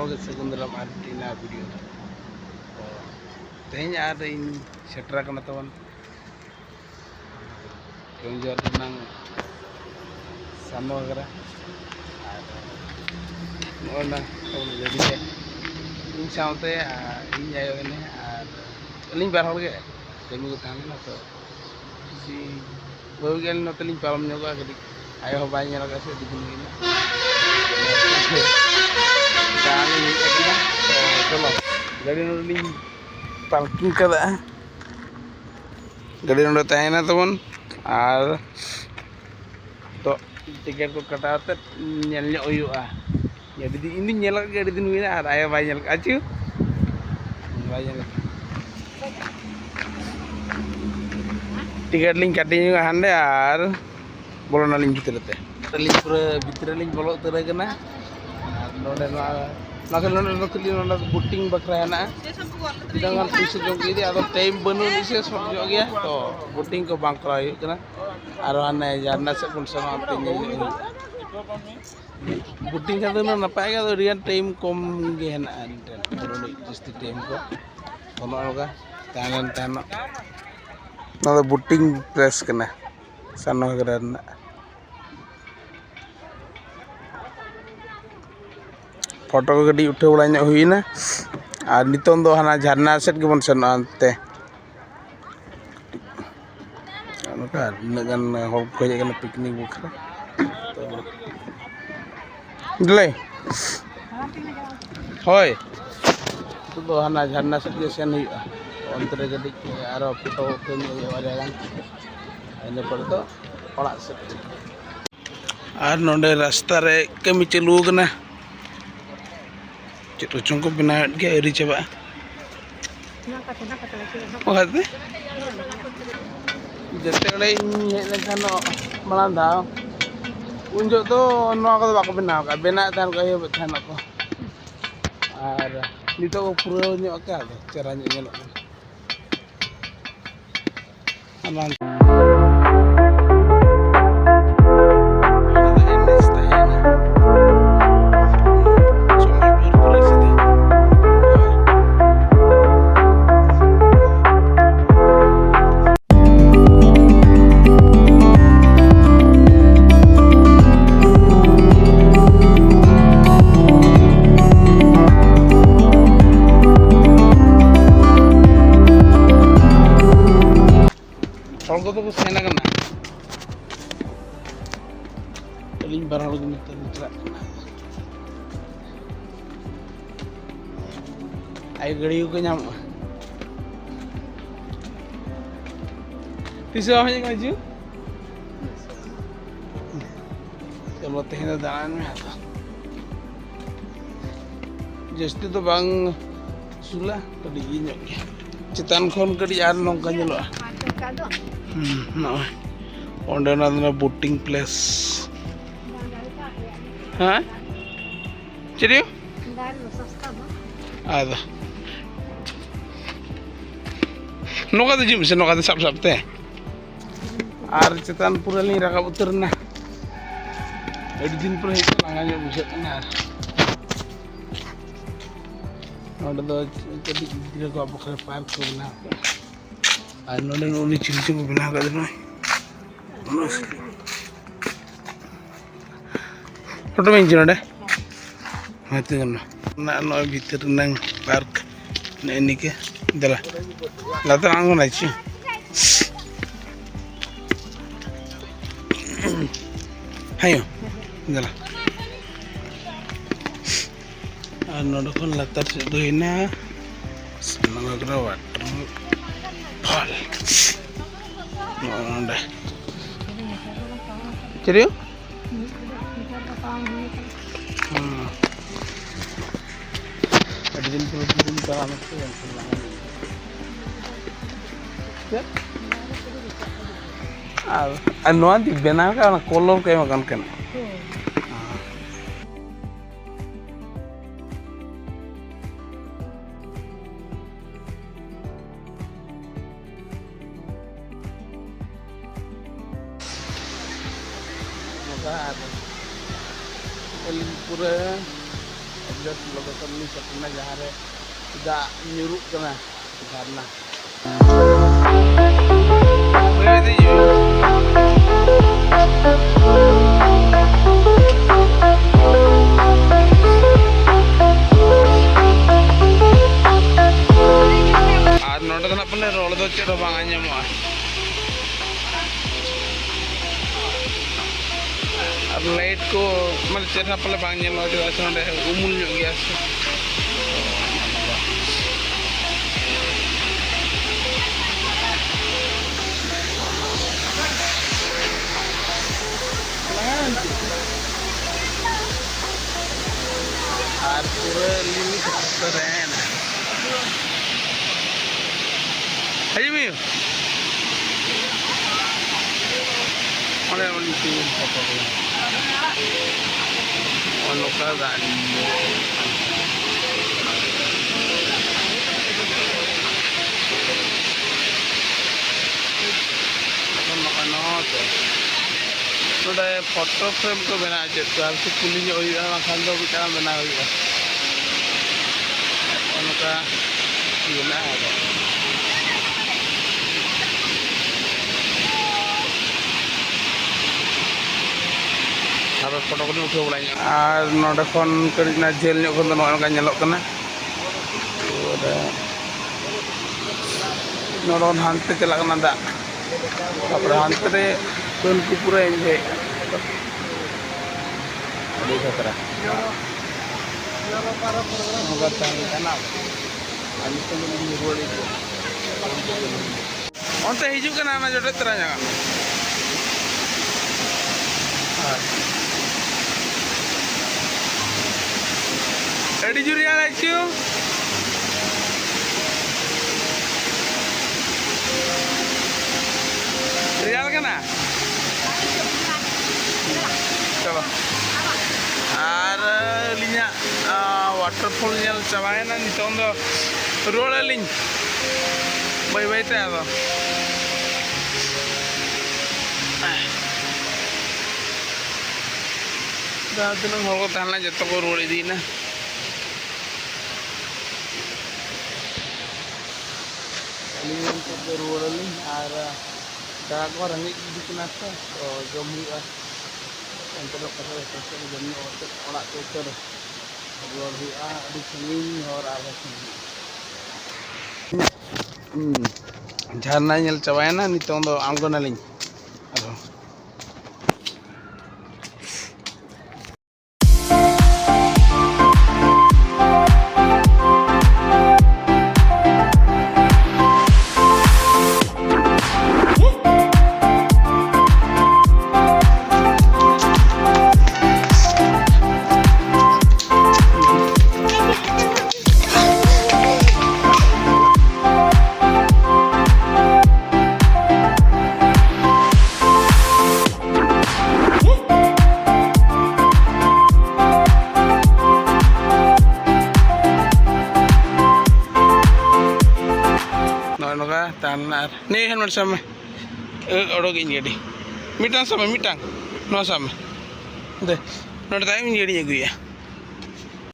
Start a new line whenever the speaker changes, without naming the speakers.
Jotoge Secundaram Artina video. Tehnya ada in setra kana tawan. Keunjar nang sama gara. Nona tawan jadi deh. In saute in ayo ini ling bar hol ge. Kami ko tang na to. Si bawgal na taling palam nyo ka gadi. Ayo banyak na kasi di bunyi na. Jangan ini na. Chalo. Gadi no ling parking kada. Gadi no tayo na tawan. Ar to tiket ko kataat nyalnya oyo jadi ini nyala gadi din wina ar ayo banyak acu. Banyak. Tiket link cutting hande ar bolona link gitu teh. Link pura bitre link bolok tere kena. Nonde na kali nonde booting bakra na. Dengan puisi jong ini atau time benu ni sih sok jog ya. To booting ko bang krai kena. Aro ane jarna se pun sama apnya ini. Booting ka na napai ka to rian time kom ge na anten. Bolona just time ko. Kono ka tanan. Nada booting press kena sana geran photo को गडी उठे उड़ाने हुई ना और नितों दो हना झरना सेट के बन सनो अंते अनुका नगन होल को जगन पिकनिक बुखरा दिले होय तो दो हना झरना सेट के सेन हुई अंतरे गडी आरो फोटो के वाले गान इन पर तो पड़ा से और नोडे रास्ता रे कमी चलू कना Cik Rucung ko binayad kaya eri coba. Oh hati? Jete oleh ini kan melanda. Unjuk tu nuak tu bak benar kan, benar tan kaya betul aku. Ada, ni tu pura nyok kan, caranya nyok. Aman. Kalau kau tu sena kan, paling barang lagi mitra. Air gadi ko nyam. Tisu apa yang ngaju? Kalau tehnya dalan me ada. Jadi tu bang sulah tadi inyok. Citan kon kadi ar nongka nyelo. No. On another boating place. Huh? Jadi? Ada. Noka tu jim, noka tu sab teh. Ar cetan pura ni rakap utur na. Edin pura itu langanya buset na. Ada tu jadi dia gua pakai park tu na. Ano na nung cili-cili ko binaga din ay. Foto main cina deh. Mati kan. Na ano bitir nang park na ini ke. Dala. Lata anggo na ci. Hayo. Dala. Ano dokon latar sedoina. Senang agrawat. Hal, mana? Serius? Ada jenis produk dalam itu yang selangan. Anu anti benar kan kolor kayak makan kan. Pura Exhaust location ni setna jahan re tidak nyuruk kena karena note अपने role तो चलो बांगा अब light को मतलब चेहरा पहले बांग लो जो उमुल गया और पूरे लिमिट कर रहे हैं ना Ayo Miu. Oleh itu apa tu? Ono kadan. Ono tu. Sudah foto frame tu benar je. Kalau tu kulinya orang makan tu kita benar juga. Ono ka gila ada. Ada foto ko uठे बड़ाई और नोडे खन करिना jail ᱧᱚᱜ ᱠᱷᱚᱱ ᱫᱚ ᱱᱚᱝᱠᱟ ᱧᱮᱞᱚᱜ ᱠᱟᱱᱟ नोडे हानते चला कना दा तापर हानते रे कोन को पूरा एंजॉय अभी खतरा नोगा तान कना अंत में भी रोड़ी onte hijuk kana na jodet tera jangan Ready juri ala ciu real kana coba ar linya waterfall nyel cabain na nitong do roll aling bay te ado दा दिन हो ताना जत को रोड़ी दी ना अलिंग तो रोड़ी और दा को रंगी दिखना तो जम हुआ अंतर पता है जम और ओड़ा तो उतर रोड़ हुआ अभी संगीन और आगे झरना नेल चबायना नितों दो आमको नलिंग tanar nih kan bersama orang ini jadi mitang sama mitang no sama deh no time jadi ya gue ya